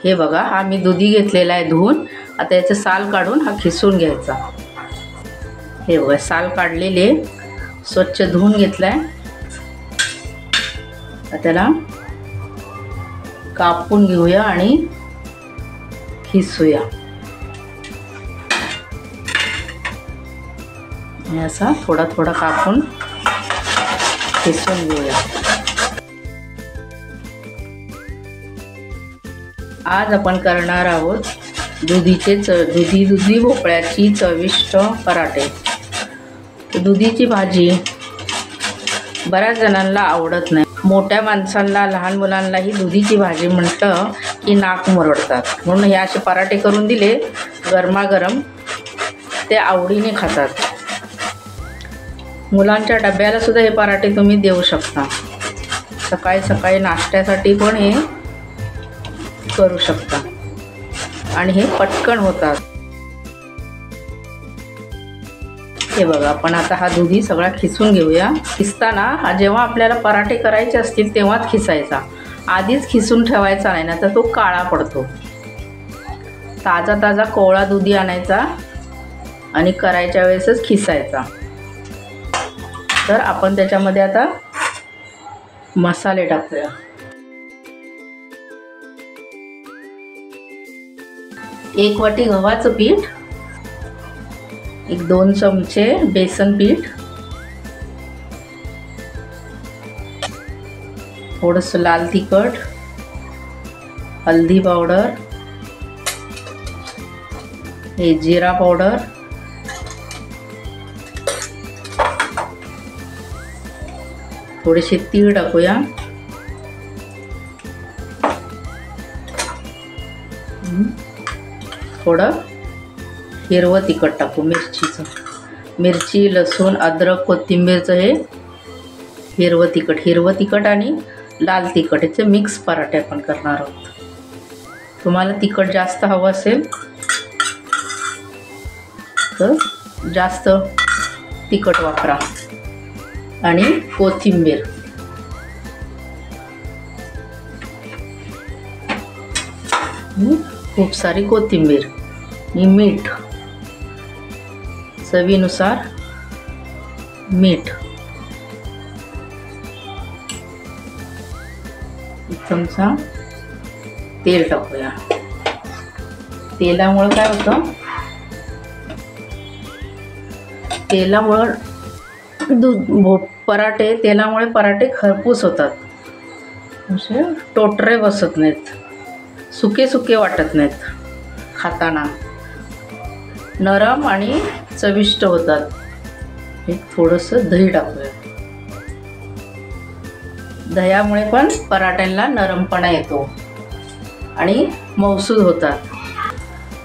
हे बघा, हा मी दुधी घेतलेला आहे धुवून. आता याचं साल काढून हा खिसून घ्यायचा. हे बघा, साल काढलेले स्वच्छ धुवून घेतलाय. त्याला कापून घेऊया आणि खिसूया. असा थोडा थोडा कापून खिसून घेऊया. आज आपण करणार आहोत दुधी भोपळ्याची चविष्ट पराठे. दुधीची भाजी बऱ्याच जणांना आवडत नाही. मोठ्या माणसांना, लहान मुलांनाही दुधीची भाजी म्हटलं की नाक मुरडतात. म्हणून हे असे पराठे करून दिले गरमागरम, ते आवडीने खातात. मुलांच्या डब्याला सुद्धा हे पराठे तुम्ही देऊ शकता. सकाळी सकाळी नाश्त्यासाठी पण हे करू शकता आणि हे पटकन होतात. हे बघा, आपण आता हा दुधी सगळा खिसून घेऊया. खिसताना हा जेव्हा आपल्याला पराठे करायचे असतील तेव्हाच खिसायचा. आधीच खिसून ठेवायचा नाही ना, तर तो काळा पडतो. ताजा ताजा कोवळा दुधी आणायचा आणि करायच्या वेळेसच खिसायचा. तर आपण त्याच्यामध्ये आता मसाले टाकूया. 1 वाटी गव्हाचं पीठ, 1-2 चमचे बेसन पीठ, थोडंसं लाल तिखट, हल्दी पावडर, हे जिरा पावडर, थोडेसे तीळ टाकूया, थोडं हिरवं तिखट टाकू, मिरची, लसूण, अद्रक, कोथिंबीरचं हे हिरवं तिखट आणि लाल तिखट याचे मिक्स पराठे आपण करणार आहोत. तुम्हाला तिखट जास्त हवं असेल तर जास्त तिखट वापरा. आणि कोथिंबीर, खूप सारी कोथिंबीर आणि मीठ, चवीनुसार मीठ, 1 चमचा तेल टाकूया. तेलामुळे काय होतं, तेलामुळे पराठे खरपूस होतात. असे टोटरे बसत नाहीत, सुके वाटत नाहीत, खाताना नरम आणि चविष्ट होतात. एक थोडंसं दही टाकूया. दह्यामुळे पण पराठ्यांना नरमपणा येतो आणि मऊसूद होतात.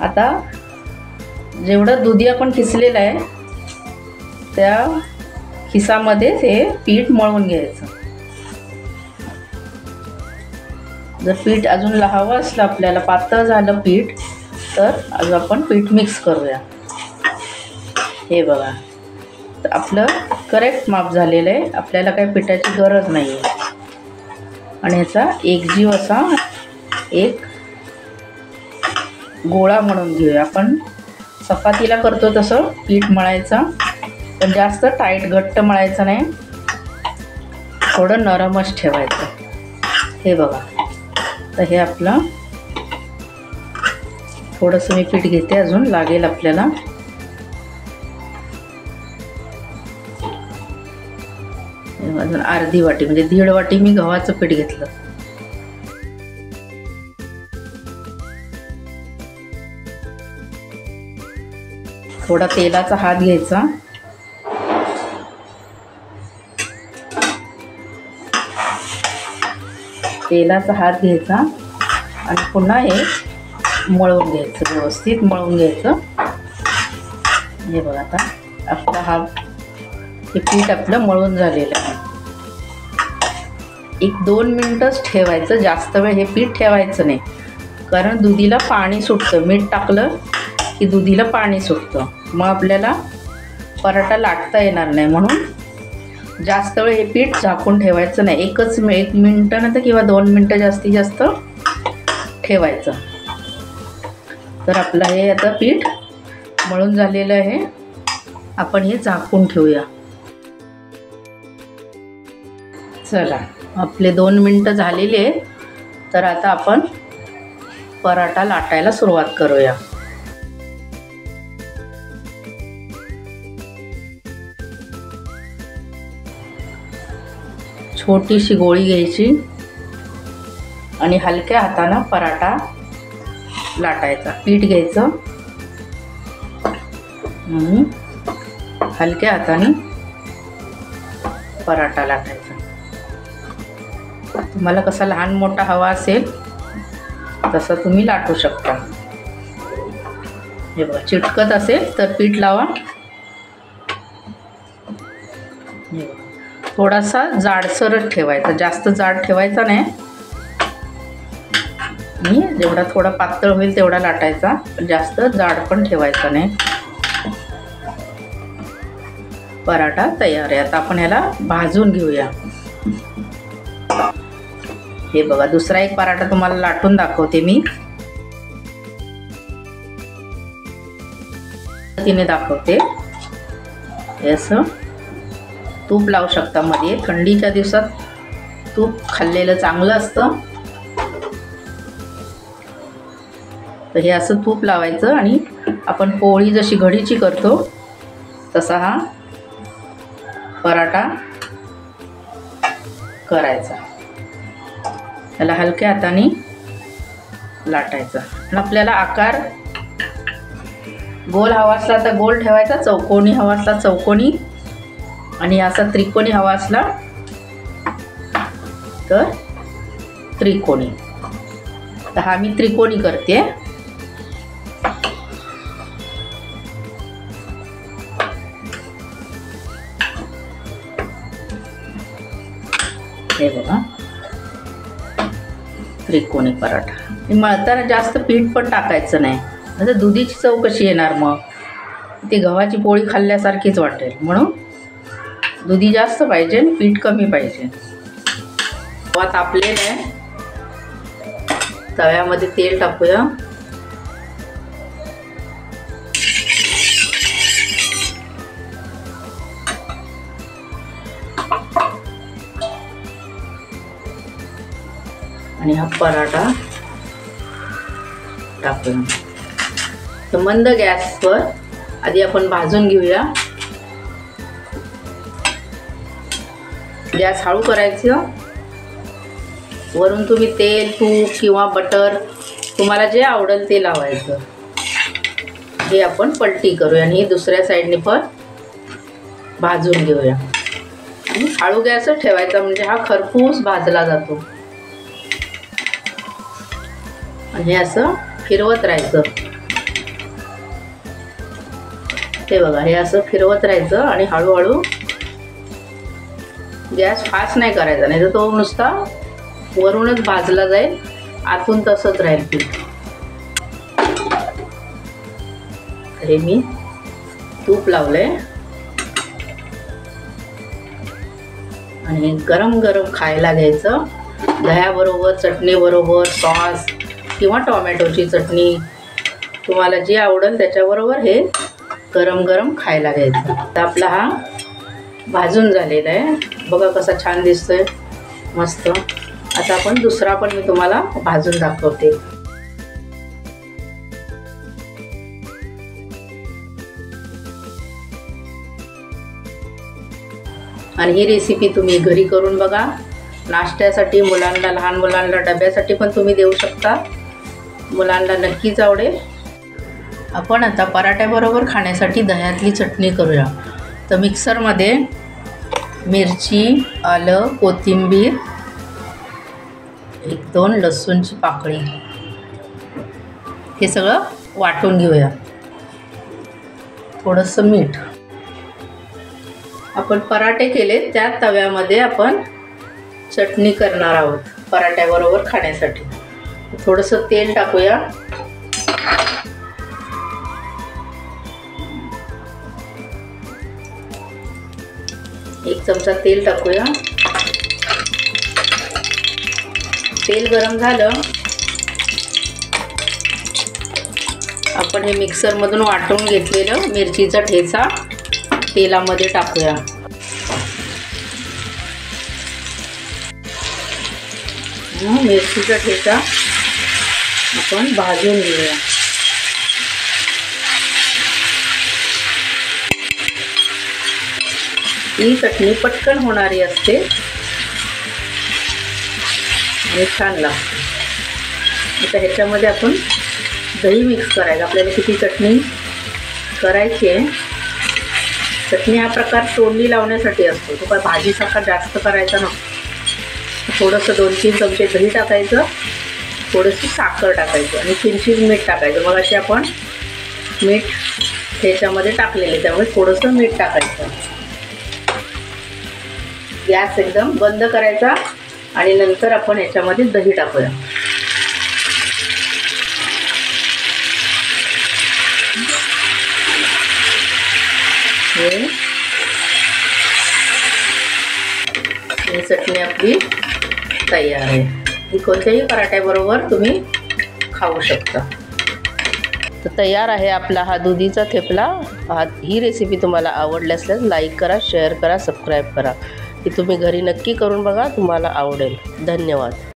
आता जेवढं दुधी आपण खिसलेलं आहे त्या खिसामध्ये हे पीठ मळून घ्यायचं. जर पीठ अजून हवं असलं आपल्याला, पातळ झालं पीठ, तर अजून आपण पीठ मिक्स करूया. हे बघा, तर आपलं करेक्ट माप झालेलं आहे. आपल्याला काही पिठाची गरज नाही आहे. आणि याचा एकजीव असा एक गोळा मळून घेऊया. आपण चपातीला करतो तसं पीठ मळायचं, पण जास्त टाईट घट्ट मळायचं नाही, थोडं नरमच ठेवायचं. हे बघा, तर हे आपलं थोडंसं मी पीठ घेते, अजून लागेल आपल्याला. अजून अर्धी वाटी म्हणजे 1.5 वाटी मी गव्हाचं पीठ घेतलं. थोडा तेलाचा हात घ्यायचा, आणि पुन्हा हे मळून घ्यायचं, व्यवस्थित मळून घ्यायचं. हे बघा, आता आपला हे पीठ आपलं मळून झालेलं आहे. 1-2 मिनटंच ठेवायचं, जास्त वेळ हे पीठ ठेवायचं नाही, कारण दुधीला पाणी सुटतं. मीठ टाकलं की दुधीला पाणी सुटतं, मग आपल्याला पराठा लाटता येणार नाही. म्हणून जास्त वेळ हे पीठ झाकून ठेवायचं नाही. 1 मिनटं नाही तर किंवा 2 मिनटं जास्तीत जास्त ठेवायचं. तर आपलं हे आता पीठ मळून झालेलं आहे. आपण हे झाकून ठेवूया. चला, आपले 2 मिनटं झालेले आहेत. तर आता आपण पराठा लाटायला सुरुवात करूया. छोटीशी गोळी घ्यायची आणि हलक्या हाताने पराठा लाटायचा. पीठ घ्यायचं, हलक्या हाताने पराठा लाटायचा. तुम्हाला कसा लहान मोठा हवा असेल तसं तुम्ही लाटू शकता. हे बघा, चिटकत असेल तर पीठ लावा. थोडासा जाडसरच ठेवायचा, जास्त जाड ठेवायचा नाही. आणि जेवढा थोडा पातळ होईल तेवढा लाटायचा, पण जास्त जाड पण ठेवायचा नाही. पराठा तयार आहे. आता आपण ह्याला भाजून घेऊया. हे बघा, दुसरा एक पराठा तुम्हाला लाटून दाखवते मी. तिने दाखवते. हे असं तूप लावू शकता मध्ये. थंडीच्या दिवसात तूप खाल्लेलं चांगलं असतं. तर हे असं तूप लावायचं आणि आपण पोळी जशी घडीची करतो तसा हा पराठा करायचा. त्याला हलक्या हाताने लाटायचा. आणि आपल्याला आकार गोल हवा असला तर गोल ठेवायचा, चौकोनी हवा असला चौकोनी, आणि असा त्रिकोणी हवा असला तर त्रिकोणी. तर हा मी त्रिकोणी करते. हे बघा, त्रिकोणी पराठा. मळताना जास्त पीठ पण टाकायचं नाही, आता दुधीची चव कशी येणार मग? ती गव्हाची पोळी खाल्ल्यासारखीच वाटेल. म्हणून दुधी जास्त पाहिजे, पीठ कमी पाहिजे. तवा तापलेला आहे. तव्यामध्ये तेल टाकूया. आणि हा पराठा टाकूया. तर मंद गॅसवर आधी आपण भाजून घेऊया. गॅस हळू करायचं. वरून तुम्ही तेल, तूप किंवा बटर तुम्हाला जे आवडेल ते लावायचं. हे आपण पलटी करूया आणि दुसऱ्या साईडने पण भाजून घेऊया. आणि हळू गॅस ठेवायचा म्हणजे हा खरपूस भाजला जातो. आणि हे असं फिरवत राहायचं. ते बघा, हे असं फिरवत राहायचं आणि हळूहळू. गॅस फास्ट नाही करायचा, नाही तर तो नुसता वरूनच भाजला जाईल, आतून तसंच राहील पीठ. हे मी तूप लावलंय आणि हे गरम गरम खायला घ्यायचं. दह्याबरोबर, चटणीबरोबर, सॉस किंवा टोमॅटोची चटणी तुम्हाला जी आवडेल त्याच्याबरोबर हे गरम गरम खायला घ्यायचं. तर आपला हा भाजून झालेला आहे. बघा कसा छान दिसतोय, मस्त. आता आपण दुसरा पण मी तुम्हाला भाजून दाखवते. आणि ही रेसिपी तुम्ही घरी करून बघा. नाश्त्यासाठी मुलांना, लहान मुलांना डब्यासाठी पण तुम्ही देऊ शकता. मुलांना नक्कीच आवडेल. आपण आता पराठ्याबरोबर खाण्यासाठी दह्यातली चटणी करूया. तर मिक्सरमध्ये मिरची, आलं, कोथिंबीर, 1-2 लसूणची पाकळी हे सगळं वाटून घेऊया. थोडंसं मीठ. आपण पराठे केले त्या तव्यामध्ये आपण चटणी करणार आहोत पराठ्याबरोबर खाण्यासाठी. थोडंसं तेल टाकूया. एक चमचा तेल टाकूया. तेल गरम झालं आपण हे मिक्सरमधून वाटून घेतलेलं मिरचीचा ठेचा तेलामध्ये टाकूया. मिरचीचा ठेचा आपण भाजून घेऊया. ही चटणी पटकन होणारी असते आणि छान लागते. आता ह्याच्यामध्ये आपण दही मिक्स करायचं. आपल्याला किती चटणी करायची आहे. चटणी हा प्रकार तोंडी लावण्यासाठी असतो. तो काय भाजीसारखा जास्त करायचा नको. थोडंसं 2-3 चमचे दही टाकायचं, थोडंसं साखर टाकायचं आणि किंचित मीठ टाकायचं. मग असे आपण मीठ ह्याच्यामध्ये टाकलेले, त्यामुळे थोडंसं मीठ टाकायचं. गॅस एकदम बंद करायचा आणि नंतर आपण याच्यामध्ये दही टाकूया. ही चटणी आपली तयार आहे. ही कोणत्याही पराठ्याबरोबर तुम्ही खाऊ शकता. तर तयार आहे आपला हा दुधीचा थेपला. ही रेसिपी तुम्हाला आवडली असल्यास लाईक करा, शेअर करा, सबस्क्राईब करा. ती तुम्ही घरी नक्की करून बघा, तुम्हाला आवडेल. धन्यवाद.